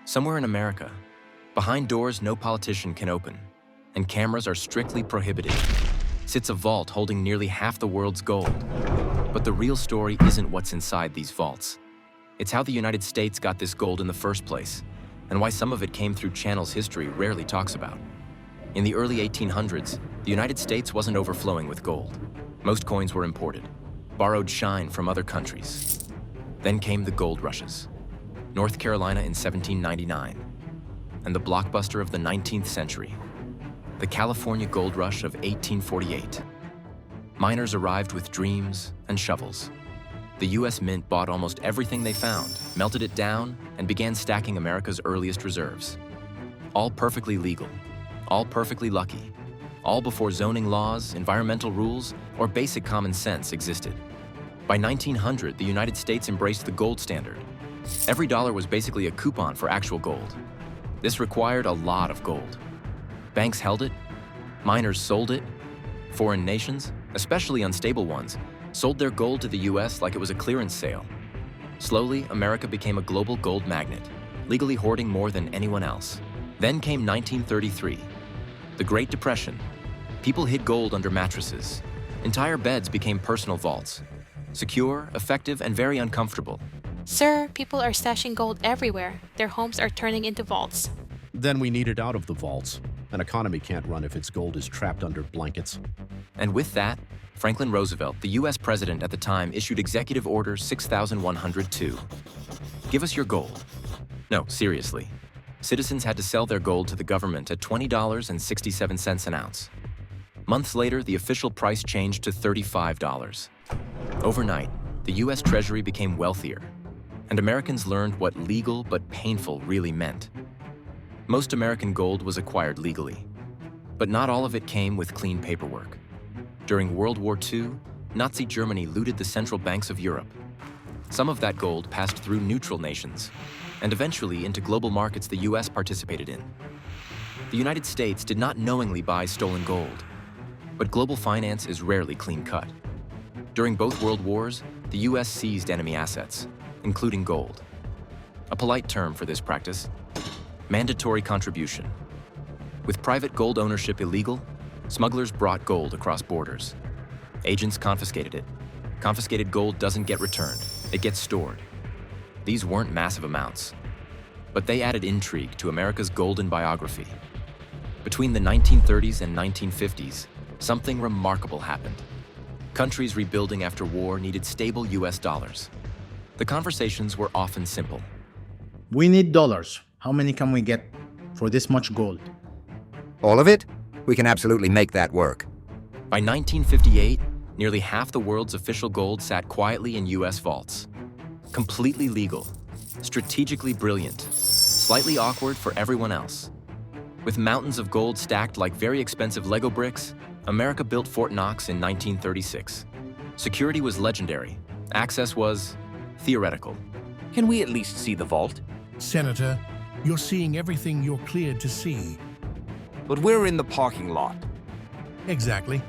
Somewhere in America, behind doors no politician can open, and cameras are strictly prohibited, sits a vault holding nearly half the world's gold. But the real story isn't what's inside these vaults. It's how the United States got this gold in the first place, and why some of it came through channels history rarely talks about. In the early 1800s, the United States wasn't overflowing with gold. Most coins were imported, borrowed shine from other countries. Then came the gold rushes. North Carolina in 1799, and the blockbuster of the 19th century, the California gold rush of 1848. Miners arrived with dreams and shovels. The US Mint bought almost everything they found, melted it down, and began stacking America's earliest reserves. All perfectly legal, all perfectly lucky, all before zoning laws, environmental rules, or basic common sense existed. By 1900, the United States embraced the gold standard. Every dollar was basically a coupon for actual gold. This required a lot of gold. Banks held it, miners sold it, foreign nations, especially unstable ones, sold their gold to the US like it was a clearance sale. Slowly, America became a global gold magnet, legally hoarding more than anyone else. Then came 1933, the Great Depression. People hid gold under mattresses. Entire beds became personal vaults. Secure, effective, and very uncomfortable. Sir, people are stashing gold everywhere. Their homes are turning into vaults. Then we need it out of the vaults. An economy can't run if its gold is trapped under blankets. And with that, Franklin Roosevelt, the US president at the time, issued Executive Order 6102. Give us your gold. No, seriously. Citizens had to sell their gold to the government at $20.67 an ounce. Months later, the official price changed to $35. Overnight, the US Treasury became wealthier, and Americans learned what legal but painful really meant. Most American gold was acquired legally, but not all of it came with clean paperwork. During World War II, Nazi Germany looted the central banks of Europe. Some of that gold passed through neutral nations, and eventually into global markets the US participated in. The United States did not knowingly buy stolen gold, but global finance is rarely clean-cut. During both world wars, the US seized enemy assets, including gold. A polite term for this practice: mandatory contribution. With private gold ownership illegal, smugglers brought gold across borders. Agents confiscated it. Confiscated gold doesn't get returned, it gets stored. These weren't massive amounts, but they added intrigue to America's golden biography. Between the 1930s and 1950s, something remarkable happened. Countries rebuilding after war needed stable US dollars. The conversations were often simple. We need dollars. How many can we get for this much gold? All of it? We can absolutely make that work. By 1958, nearly half the world's official gold sat quietly in US vaults. Completely legal, strategically brilliant, slightly awkward for everyone else. With mountains of gold stacked like very expensive Lego bricks, America built Fort Knox in 1936. Security was legendary. Access was theoretical. Can we at least see the vault? Senator, you're seeing everything you're cleared to see. But we're in the parking lot. Exactly.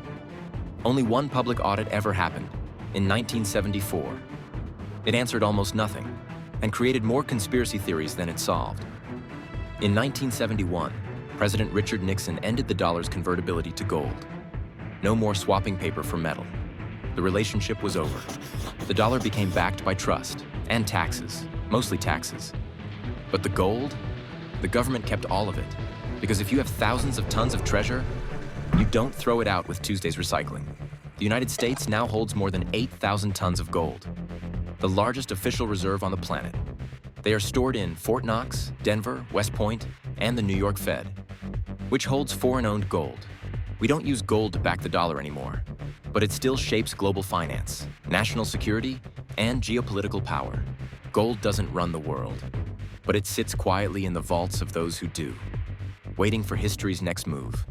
Only one public audit ever happened, in 1974. It answered almost nothing, and created more conspiracy theories than it solved. In 1971, President Richard Nixon ended the dollar's convertibility to gold. No more swapping paper for metal. The relationship was over. The dollar became backed by trust and taxes, mostly taxes. But the gold? The government kept all of it, because if you have thousands of tons of treasure, you don't throw it out with Tuesday's recycling. The United States now holds more than 8,000 tons of gold, the largest official reserve on the planet. They are stored in Fort Knox, Denver, West Point, and the New York Fed, which holds foreign-owned gold. We don't use gold to back the dollar anymore, but it still shapes global finance, national security, and geopolitical power. Gold doesn't run the world, but it sits quietly in the vaults of those who do, waiting for history's next move.